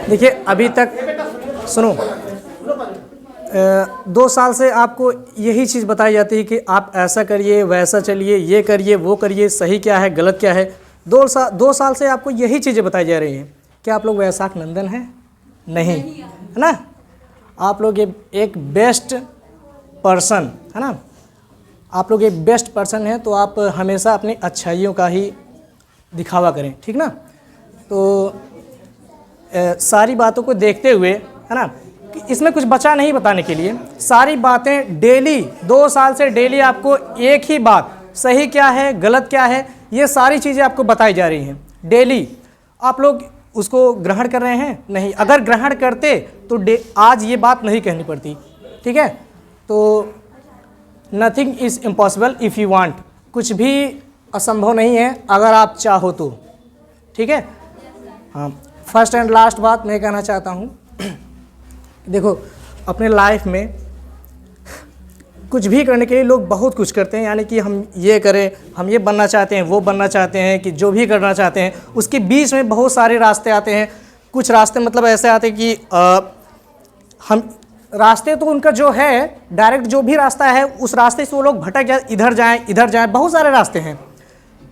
देखिए अभी तक सुनो, 2 साल से आपको यही चीज़ बताई जाती है कि आप ऐसा करिए, वैसा चलिए, ये करिए, वो करिए, सही क्या है, गलत क्या है। 2 साल से आपको यही चीज़ें बताई जा रही हैं। क्या आप लोग वैशाख नंदन हैं? नहीं, है ना। आप लोग एक बेस्ट पर्सन, है ना, आप लोग एक बेस्ट पर्सन हैं, तो आप हमेशा अपनी अच्छाइयों का ही दिखावा करें, ठीक ना। तो सारी बातों को देखते हुए, है ना, इसमें कुछ बचा नहीं बताने के लिए। सारी बातें डेली 2 साल से डेली आपको एक ही बात, सही क्या है, गलत क्या है, ये सारी चीज़ें आपको बताई जा रही हैं डेली। आप लोग उसको ग्रहण कर रहे हैं? नहीं। अगर ग्रहण करते तो आज ये बात नहीं कहनी पड़ती, ठीक है। तो nothing is impossible if you want, कुछ भी असंभव नहीं है अगर आप चाहो तो, ठीक है। हाँ, फर्स्ट एंड लास्ट बात मैं कहना चाहता हूँ, देखो अपने लाइफ में कुछ भी करने के लिए लोग बहुत कुछ करते हैं, यानी कि हम ये करें, हम ये बनना चाहते हैं, वो बनना चाहते हैं, कि जो भी करना चाहते हैं, उसके बीच में बहुत सारे रास्ते आते हैं। कुछ रास्ते मतलब ऐसे आते हैं कि हम रास्ते तो उनका जो है डायरेक्ट जो भी रास्ता है उस रास्ते से वो लोग भटक जाए, इधर जाएं, बहुत सारे रास्ते हैं,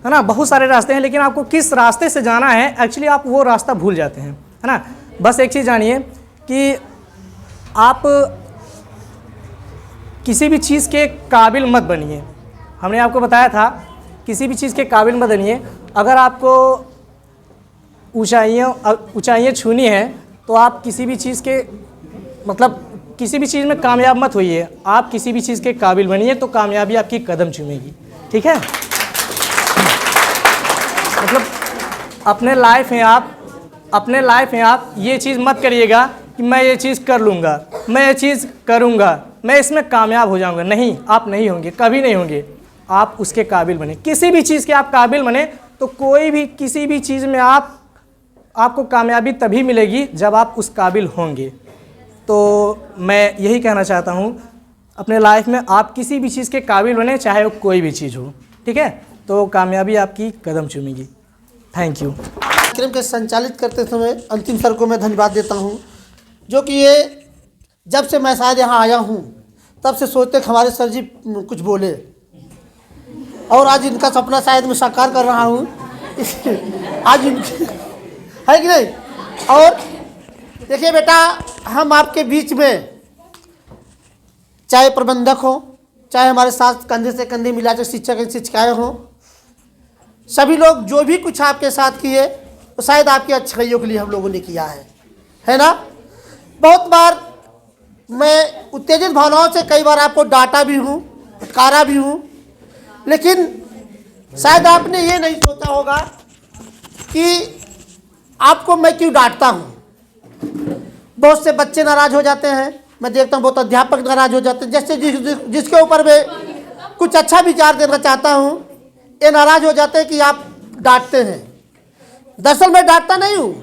है ना, बहुत सारे रास्ते हैं। लेकिन आपको किस रास्ते से जाना है एक्चुअली आप वो रास्ता भूल जाते हैं, है ना। बस एक चीज़ जानिए कि आप किसी भी चीज़ के काबिल मत बनिए। हमने आपको बताया था किसी भी चीज़ के काबिल मत बनिए। अगर आपको ऊंचाइयाँ छूनी है तो आप किसी भी चीज़ के मतलब किसी भी चीज़ में कामयाब मत होइए, आप किसी भी चीज़ के काबिल बनिए तो कामयाबी आपकी कदम चूमेगी, ठीक है। मतलब अपने लाइफ में आप ये चीज़ मत करिएगा कि मैं ये चीज़ कर लूँगा, मैं ये चीज़ करूँगा, मैं इसमें कामयाब हो जाऊँगा। नहीं, आप नहीं होंगे, कभी नहीं होंगे। आप उसके काबिल बने, किसी भी चीज़ के आप काबिल बने तो कोई भी किसी भी चीज़ में आपको कामयाबी तभी मिलेगी जब आप उस काबिल होंगे। तो मैं यही कहना चाहता हूँ, अपने लाइफ में आप किसी भी चीज़ के काबिल बने, चाहे वो कोई भी चीज़ हो, ठीक है, तो कामयाबी आपकी कदम चूमेगी। Thank you. कार्यक्रम के संचालित करते समय अंतिम सर को मैं धन्यवाद देता हूँ, जो कि ये जब से मैं शायद यहाँ आया हूँ तब से सोचते कि हमारे सर जी कुछ बोले, और आज इनका सपना शायद मैं साकार कर रहा हूँ। आज है कि नहीं। और देखिए बेटा, हम आपके बीच में चाहे प्रबंधक हो, चाहे हमारे साथ कंधे से कंधे मिलाकर शिक्षक एवं शिक्षिकाएँ हों, सभी लोग जो भी कुछ आपके साथ किए तो शायद आपकी अच्छाइयों के लिए हम लोगों ने किया है ना। बहुत बार मैं उत्तेजित भावनाओं से कई बार आपको डांटा भी हूँ, फटकारा भी हूँ, लेकिन शायद आपने ये नहीं सोचा होगा कि आपको मैं क्यों डांटता हूँ। बहुत से बच्चे नाराज़ हो जाते हैं, मैं देखता हूँ बहुत अध्यापक नाराज़ हो जाते हैं, जैसे जिसके ऊपर मैं कुछ अच्छा विचार देना चाहता हूँ ये नाराज़ हो जाते हैं कि आप डांटते हैं। दरअसल मैं डांटता नहीं हूँ,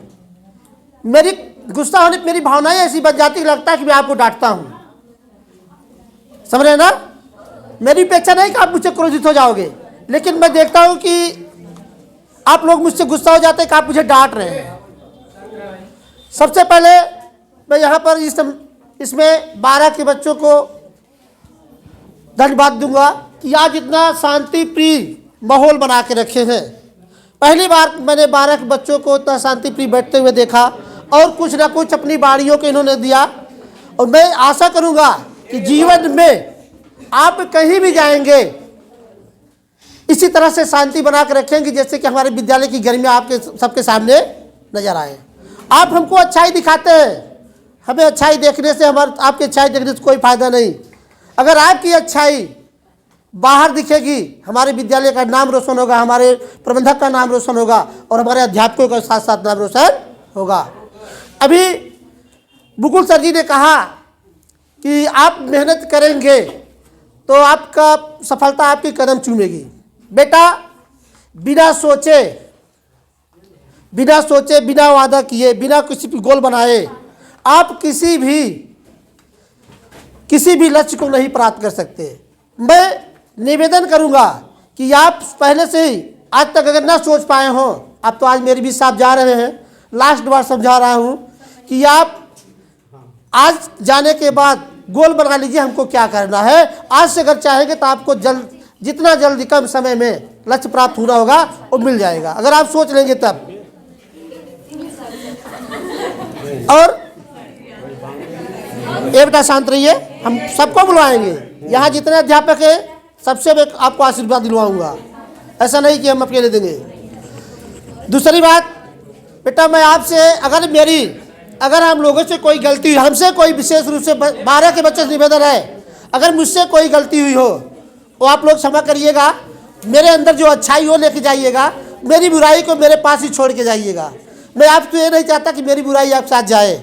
मेरी गुस्सा होने पर मेरी भावनाएं ऐसी बन जाती है, लगता है कि मैं आपको डांटता हूँ, समझ रहे ना। मेरी अपेक्षा नहीं कि आप मुझसे क्रोधित हो जाओगे, लेकिन मैं देखता हूँ कि आप लोग मुझसे गुस्सा हो जाते हैं कि आप मुझे डांट रहे हैं। सबसे पहले मैं यहाँ पर इसमें 12 के बच्चों को धन्यवाद दूंगा कि आज इतना शांति प्रिय माहौल बना के रखे हैं। पहली बार मैंने 12 के बच्चों को इतना शांति प्रिय बैठते हुए देखा और कुछ ना कुछ अपनी बाणियों को इन्होंने दिया। और मैं आशा करूंगा कि जीवन में आप कहीं भी जाएंगे इसी तरह से शांति बना के रखेंगे, जैसे कि हमारे विद्यालय की गर्मियाँ आपके सबके सामने नजर आए। आप हमको अच्छाई दिखाते हैं, हमें अच्छाई देखने से आपकी अच्छाई देखने से कोई फायदा नहीं। अगर आपकी अच्छाई बाहर दिखेगी, हमारे विद्यालय का नाम रोशन होगा, हमारे प्रबंधक का नाम रोशन होगा और हमारे अध्यापकों का साथ साथ नाम रोशन होगा। अभी बुकुल सर जी ने कहा कि आप मेहनत करेंगे तो आपका सफलता आपकी कदम चूमेगी। बेटा, बिना सोचे, बिना वादा किए, बिना किसी भी गोल बनाए आप किसी भी लक्ष्य को नहीं प्राप्त कर सकते। मैं निवेदन करूंगा कि आप पहले से ही आज तक अगर ना सोच पाए हो, अब तो आज मेरे भी साहब जा रहे हैं, लास्ट बार समझा रहा हूँ कि आप आज जाने के बाद गोल बना लीजिए हमको क्या करना है। आज से अगर चाहेंगे तो आपको जितना जल्दी कम समय में लक्ष्य प्राप्त होना होगा वो मिल जाएगा, अगर आप सोच लेंगे तब। और ये बेटा शांत रहिए, हम सबको बुलवाएंगे, यहाँ जितने अध्यापक हैं सबसे मैं आपको आशीर्वाद दिलवाऊंगा, ऐसा नहीं कि हम अकेले देंगे। दूसरी बात बेटा, मैं आपसे अगर हम लोगों से कोई गलती हुई, हमसे कोई विशेष रूप से 12 के बच्चे से निवेदन है, अगर मुझसे कोई गलती हुई हो वो आप लोग क्षमा करिएगा। मेरे अंदर जो अच्छाई हो लेके जाइएगा, मेरी बुराई को मेरे पास ही छोड़ के जाइएगा। मैं आपको ये नहीं चाहता कि मेरी बुराई आप साथ जाए,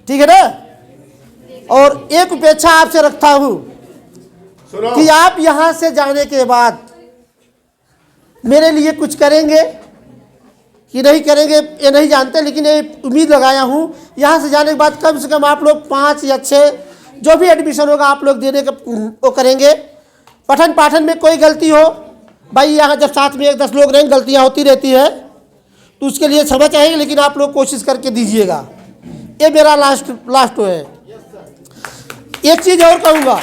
ठीक है ना। और एक अपेक्षा आपसे रखता हूँ कि आप यहाँ से जाने के बाद मेरे लिए कुछ करेंगे कि नहीं करेंगे ये नहीं जानते, लेकिन ये उम्मीद लगाया हूँ यहाँ से जाने के बाद कम से कम आप लोग 5 या 6 जो भी एडमिशन होगा आप लोग देने का वो करेंगे। पठन पाठन में कोई गलती हो, भाई यहाँ जब साथ में 1-10 लोग रहेंगे गलतियाँ होती रहती है, तो उसके लिए क्षमा चाहेंगे, लेकिन आप लोग कोशिश करके दीजिएगा। ये मेरा लास्ट है। एक चीज़ और कहूँगा,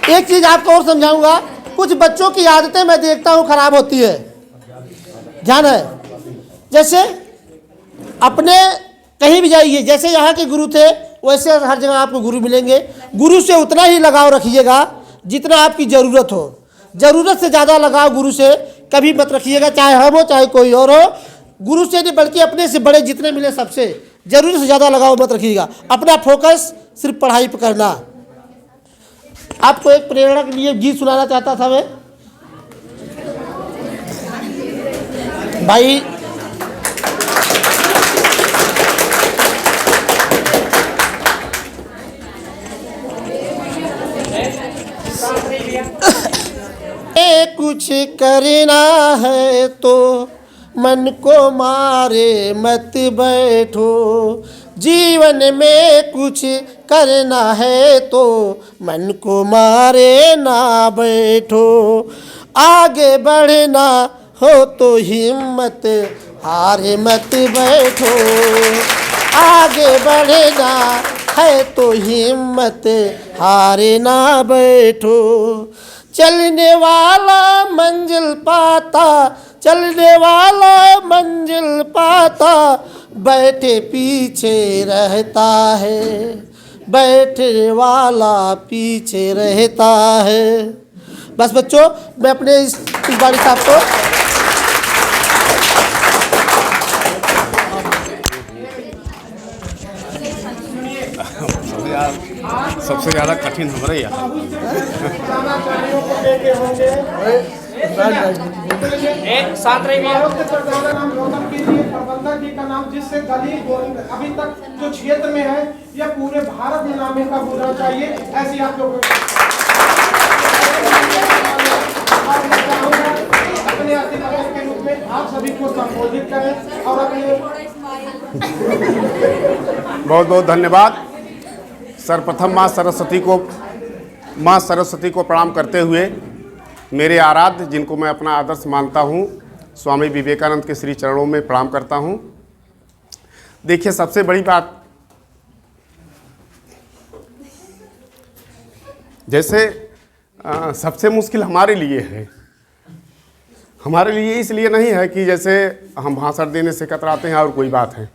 एक चीज़ आपको और समझाऊंगा। कुछ बच्चों की आदतें मैं देखता हूँ खराब होती है, ध्यान है। जैसे अपने कहीं भी जाइए, जैसे यहाँ के गुरु थे वैसे हर जगह आपको गुरु मिलेंगे। गुरु से उतना ही लगाव रखिएगा जितना आपकी ज़रूरत हो, ज़रूरत से ज़्यादा लगाव गुरु से कभी मत रखिएगा, चाहे हम हो चाहे कोई और हो। गुरु से नहीं बल्कि अपने से बड़े जितने मिले सबसे ज़रूरत से ज़्यादा लगाव मत रखिएगा। अपना फोकस सिर्फ पढ़ाई पर करना। आपको एक प्रेरणा के लिए गीत सुनाना चाहता था मैं भाई। कुछ करना है तो मन को मारे मत बैठो, जीवन में कुछ करना है तो मन को मारे ना बैठो। आगे बढ़ना हो तो हिम्मत हारे मत बैठो, आगे बढ़ना है तो हिम्मत हारे ना बैठो। चलने वाला मंजिल पाता, चलने वाला मंजिल पाता, बैठे पीछे रहता है, बैठने वाला पीछे रहता है। बस बच्चों, मैं अपने इस बाड़ी साहब को सबसे ज़्यादा कठिन हमारे यहाँ शांत रहिए। प्रबंधक जी का नाम जिससे गली अभी तक जो क्षेत्र में है या पूरे भारत में नाम का होना चाहिए, ऐसी आप लोग अपने अतिथि के रूप में आप सभी को संबोधित करें और अपने बहुत बहुत धन्यवाद। सर्वप्रथम माँ सरस्वती को प्रणाम करते हुए मेरे आराध्य, जिनको मैं अपना आदर्श मानता हूँ, स्वामी विवेकानंद के श्री चरणों में प्रणाम करता हूँ। देखिए, सबसे बड़ी बात, जैसे सबसे मुश्किल हमारे लिए है, हमारे लिए इसलिए नहीं है कि जैसे हम भाषण देने से कतराते हैं और कोई बात है।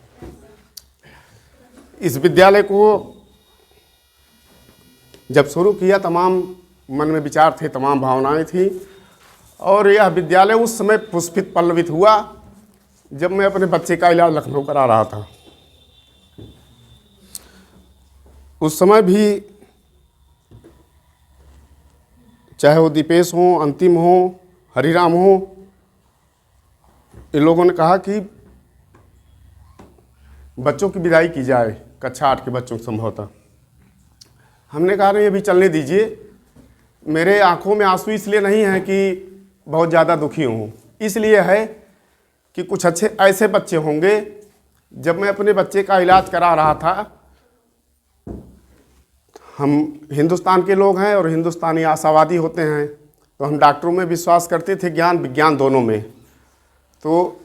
इस विद्यालय को जब शुरू किया, तमाम मन में विचार थे, तमाम भावनाएं थी, और यह विद्यालय उस समय पुष्पित पल्लवित हुआ जब मैं अपने बच्चे का इलाज लखनऊ करा रहा था। उस समय भी चाहे वो दीपेश हो, अंतिम हो, हरिराम हो, इन लोगों ने कहा कि बच्चों की विदाई की जाए, कक्षा 8 के बच्चों को संभवतः। हमने कहा नहीं, अभी चलने दीजिए। मेरे आंखों में आंसू इसलिए नहीं है कि बहुत ज़्यादा दुखी हूँ, इसलिए है कि कुछ अच्छे ऐसे बच्चे होंगे। जब मैं अपने बच्चे का इलाज करा रहा था, हम हिंदुस्तान के लोग हैं और हिंदुस्तानी आशावादी होते हैं, तो हम डॉक्टरों में विश्वास करते थे, ज्ञान विज्ञान दोनों में। तो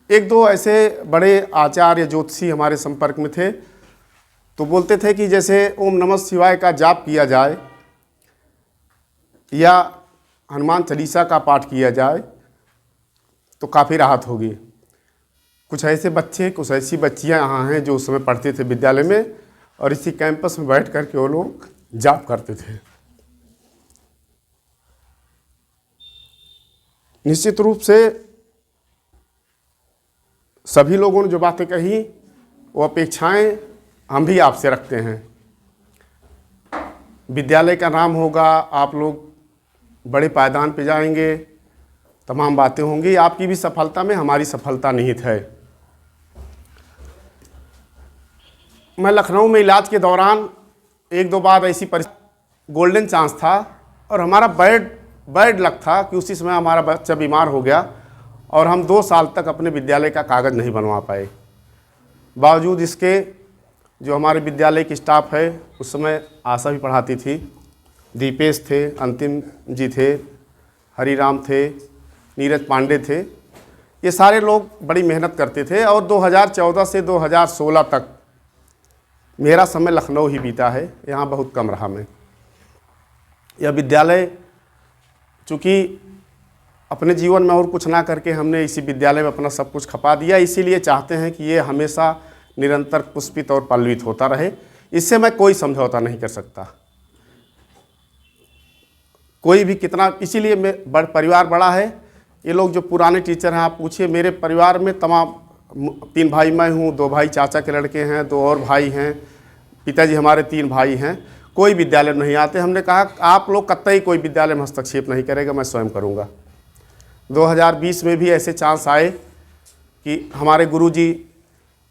एक दो ऐसे बड़े आचार्य ज्योतिषी हमारे संपर्क में थे, तो बोलते थे कि जैसे ओम नमः शिवाय का जाप किया जाए या हनुमान चालीसा का पाठ किया जाए तो काफ़ी राहत होगी। कुछ ऐसे बच्चे, कुछ ऐसी बच्चियां यहाँ हैं जो उस समय पढ़ते थे विद्यालय में, और इसी कैंपस में बैठ कर के वो लोग जाप करते थे। निश्चित रूप से सभी लोगों ने जो बातें कही वो अपेक्षाएं हम भी आपसे रखते हैं। विद्यालय का नाम होगा, आप लोग बड़े पायदान पे जाएंगे, तमाम बातें होंगी। आपकी भी सफलता में हमारी सफलता निहित है। मैं लखनऊ में इलाज के दौरान एक दो बार ऐसी गोल्डन चांस था, और हमारा बैड लक था कि उसी समय हमारा बच्चा बीमार हो गया और हम 2 साल तक अपने विद्यालय का कागज़ नहीं बनवा पाए। बावजूद इसके जो हमारे विद्यालय की स्टाफ है, उस समय आशा भी पढ़ाती थी, दीपेश थे, अंतिम जी थे, हरिराम थे, नीरज पांडे थे, ये सारे लोग बड़ी मेहनत करते थे। और 2014 से 2016 तक मेरा समय लखनऊ ही बीता है, यहाँ बहुत कम रहा मैं। यह विद्यालय चूँकि अपने जीवन में और कुछ ना करके हमने इसी विद्यालय में अपना सब कुछ खपा दिया, इसीलिए चाहते हैं कि ये हमेशा निरंतर पुष्पित और पल्लवित होता रहे। इससे मैं कोई समझौता नहीं कर सकता। कोई भी कितना, इसीलिए परिवार बड़ा है। ये लोग जो पुराने टीचर हैं, आप पूछिए, मेरे परिवार में तमाम 3 भाई मैं हूँ, 2 भाई चाचा के लड़के हैं, 2 और भाई हैं, पिताजी हमारे 3 भाई हैं। कोई विद्यालय में नहीं आते। हमने कहा आप लोग कतई कोई विद्यालय में हस्तक्षेप नहीं करेगा, मैं स्वयं करूँगा। 2020 में भी ऐसे चांस आए कि हमारे गुरुजी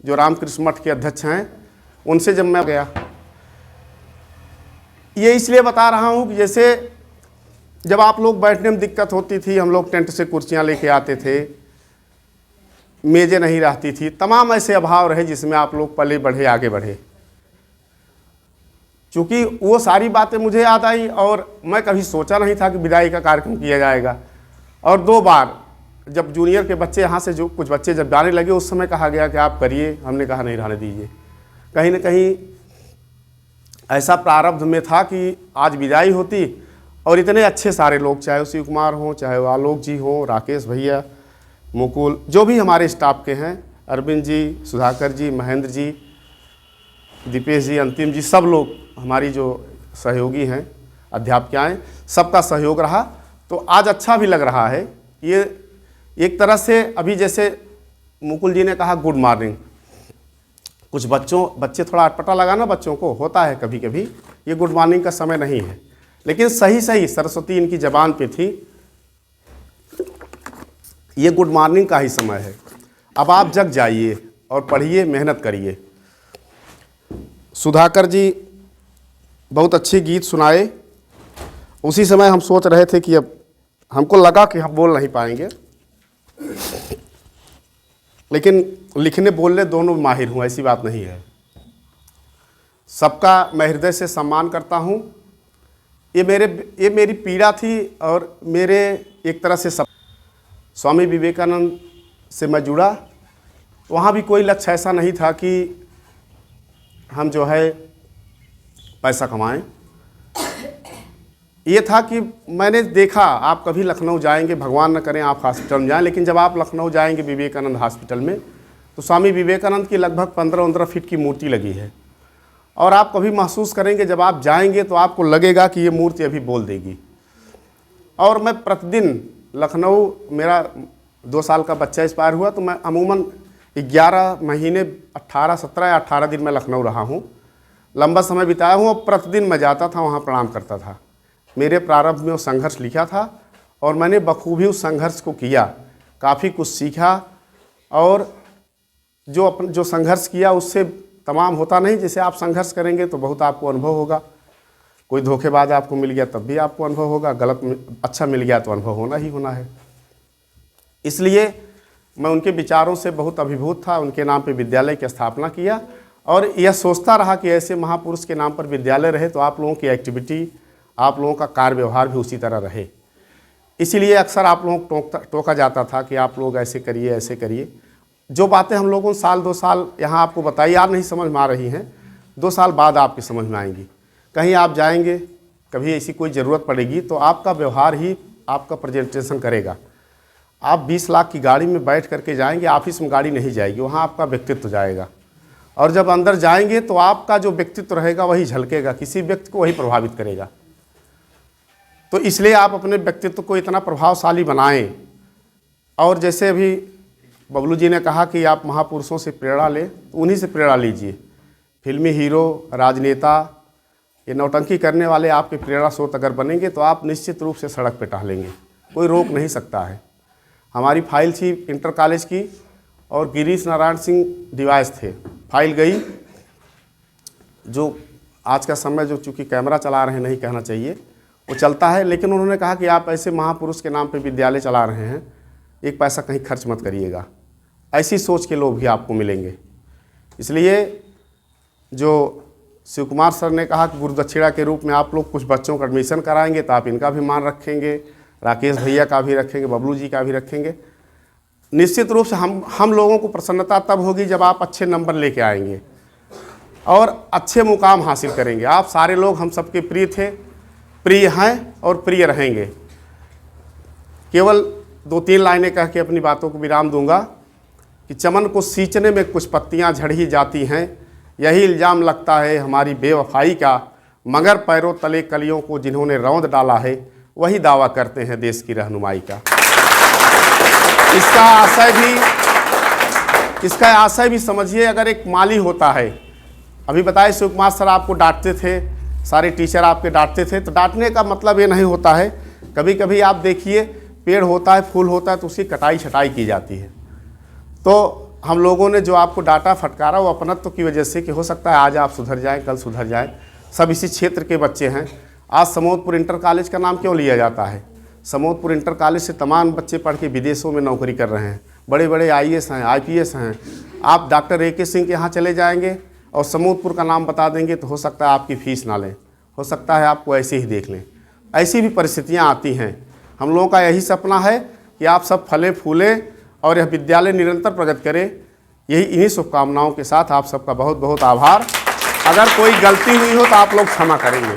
जो रामकृष्ण मठ के अध्यक्ष हैं, उनसे जब मैं गया, ये इसलिए बता रहा हूँ कि जैसे जब आप लोग बैठने में दिक्कत होती थी, हम लोग टेंट से कुर्सियाँ लेके आते थे, मेज़ें नहीं रहती थी, तमाम ऐसे अभाव रहे जिसमें आप लोग पले बढ़े, आगे बढ़े। चूँकि वो सारी बातें मुझे याद आई, और मैं कभी सोचा नहीं था कि विदाई का कार्यक्रम किया जाएगा। और 2 बार जब जूनियर के बच्चे यहाँ से जो कुछ बच्चे जब जाने लगे, उस समय कहा गया कि आप करिए, हमने कहा नहीं, रहने दीजिए। कहीं ना कहीं ऐसा प्रारब्ध में था कि आज विदाई होती, और इतने अच्छे सारे लोग, चाहे वो शिव कुमार हों, चाहे वो आलोक जी हों, राकेश भैया, मुकुल, जो भी हमारे स्टाफ के हैं, अरविंद जी, सुधाकर जी, महेंद्र जी, दीपेश जी, अंतिम जी, सब लोग हमारी जो सहयोगी हैं, अध्यापिकाएँ, सबका सहयोग रहा। तो आज अच्छा भी लग रहा है। ये एक तरह से अभी जैसे मुकुल जी ने कहा गुड मॉर्निंग, कुछ बच्चे थोड़ा अटपटा लगा ना, बच्चों को होता है कभी कभी, ये गुड मॉर्निंग का समय नहीं है, लेकिन सही सरस्वती इनकी ज़बान पे थी, ये गुड मॉर्निंग का ही समय है। अब आप जग जाइए और पढ़िए, मेहनत करिए। सुधाकर जी बहुत अच्छे गीत सुनाए। उसी समय हम सोच रहे थे कि अब हमको लगा कि हम बोल नहीं पाएंगे, लेकिन लिखने बोलने दोनों माहिर हूँ, ऐसी बात नहीं है। सबका मैं हृदय से सम्मान करता हूँ। ये मेरी पीड़ा थी, और मेरे एक तरह से स्वामी विवेकानंद से मैं जुड़ा। वहाँ भी कोई लक्ष्य ऐसा नहीं था कि हम जो है पैसा कमाएं। ये था कि मैंने देखा, आप कभी लखनऊ जाएंगे, भगवान न करें आप हॉस्पिटल में जाएं, लेकिन जब आप लखनऊ जाएंगे विवेकानंद हॉस्पिटल में, तो स्वामी विवेकानंद की लगभग 15-15 फीट की मूर्ति लगी है। और आप कभी महसूस करेंगे, जब आप जाएंगे तो आपको लगेगा कि ये मूर्ति अभी बोल देगी। और मैं प्रतिदिन लखनऊ, मेरा 2 साल का बच्चा एक्सपायर हुआ, तो मैं अमूमन 11 महीने 17 या 18 दिन मैं लखनऊ रहा हूँ, लंबा समय बिताया हूँ। और प्रतिदिन मैं जाता था, वहाँ प्रणाम करता था। मेरे प्रारंभ में वो संघर्ष लिखा था, और मैंने बखूबी उस संघर्ष को किया, काफ़ी कुछ सीखा। और जो संघर्ष किया उससे तमाम होता नहीं। जैसे आप संघर्ष करेंगे तो बहुत आपको अनुभव होगा। कोई धोखेबाज आपको मिल गया तब भी आपको अनुभव होगा, अच्छा मिल गया तो अनुभव होना ही होना है। इसलिए मैं उनके विचारों से बहुत अभिभूत था। उनके नाम पे विद्यालय की स्थापना किया, और यह सोचता रहा कि ऐसे महापुरुष के नाम पर विद्यालय रहे तो आप लोगों की एक्टिविटी, आप लोगों का कार्य व्यवहार भी उसी तरह रहे। इसीलिए अक्सर आप लोगों को टोका जाता था कि आप लोग ऐसे करिए ऐसे करिए। जो बातें हम लोगों ने साल 2 साल यहाँ आपको बताई, आप नहीं समझ में आ रही हैं, 2 साल बाद आपकी समझ में आएंगी। कहीं आप जाएंगे, कभी ऐसी कोई ज़रूरत पड़ेगी तो आपका व्यवहार ही आपका प्रेजेंटेशन करेगा। आप 20 लाख की गाड़ी में बैठ करके जाएंगे, ऑफिस में गाड़ी नहीं जाएगी, वहाँ आपका व्यक्तित्व जाएगा। और जब अंदर जाएंगे तो आपका जो व्यक्तित्व रहेगा वही झलकेगा, किसी व्यक्ति को वही प्रभावित करेगा। तो इसलिए आप अपने व्यक्तित्व को इतना प्रभावशाली बनाएं। और जैसे अभी बबलू जी ने कहा कि आप महापुरुषों से प्रेरणा लें, तो उन्हीं से प्रेरणा लीजिए। फिल्मी हीरो, राजनेता, ये नौटंकी करने वाले आपके प्रेरणा स्रोत अगर बनेंगे तो आप निश्चित रूप से सड़क पर टहलेंगे, कोई रोक नहीं सकता है। हमारी फाइल थी इंटर कॉलेज की और गिरीश नारायण सिंह डिवाइस थे, फाइल गई। जो आज का समय जो चूँकि कैमरा चला रहे हैं, नहीं कहना चाहिए, वो चलता है, लेकिन उन्होंने कहा कि आप ऐसे महापुरुष के नाम पे विद्यालय चला रहे हैं, एक पैसा कहीं खर्च मत करिएगा। ऐसी सोच के लोग भी आपको मिलेंगे। इसलिए जो शिव कुमार सर ने कहा कि गुरुदक्षिणा के रूप में आप लोग कुछ बच्चों का एडमिशन कराएंगे तो आप इनका भी मान रखेंगे, राकेश भैया का भी रखेंगे, बबलू जी का भी रखेंगे। निश्चित रूप से हम लोगों को प्रसन्नता तब होगी जब आप अच्छे नंबर लेके आएंगे और अच्छे मुकाम हासिल करेंगे। आप सारे लोग हम सबके प्रिय थे, प्रिय हैं और प्रिय रहेंगे। केवल 2-3 लाइनें कह के अपनी बातों को विराम दूंगा कि चमन को सींचने में कुछ पत्तियां झड़ ही जाती हैं, यही इल्ज़ाम लगता है हमारी बेवफाई का, मगर पैरों तले कलियों को जिन्होंने रौंद डाला है वही दावा करते हैं देश की रहनुमाई का। इसका आशय भी समझिए। अगर एक माली होता है, अभी बताए शिव कुमार सर आपको डांटते थे, सारे टीचर आपके डांटते थे, तो डांटने का मतलब ये नहीं होता है। कभी कभी आप देखिए पेड़ होता है, फूल होता है, तो उसकी कटाई छटाई की जाती है। तो हम लोगों ने जो आपको डांटा फटकारा वो अपनत्व की वजह से कि हो सकता है आज आप सुधर जाएं, कल सुधर जाएं। सब इसी क्षेत्र के बच्चे हैं। आज समोदपुर इंटर कॉलेज का नाम क्यों लिया जाता है? समोदपुर इंटर कॉलेज से तमाम बच्चे पढ़ के विदेशों में नौकरी कर रहे हैं, बड़े बड़े IAS हैं, IPS हैं। आप डॉक्टर AK सिंह के यहाँ चले जाएंगे और समोदपुर का नाम बता देंगे तो हो सकता है आपकी फ़ीस ना लें, हो सकता है आपको ऐसे ही देख लें। ऐसी भी परिस्थितियाँ आती हैं। हम लोगों का यही सपना है कि आप सब फले फूले और यह विद्यालय निरंतर प्रगति करे। यही इन्हीं शुभकामनाओं के साथ आप सबका बहुत बहुत आभार। अगर कोई गलती हुई हो तो आप लोग क्षमा करेंगे।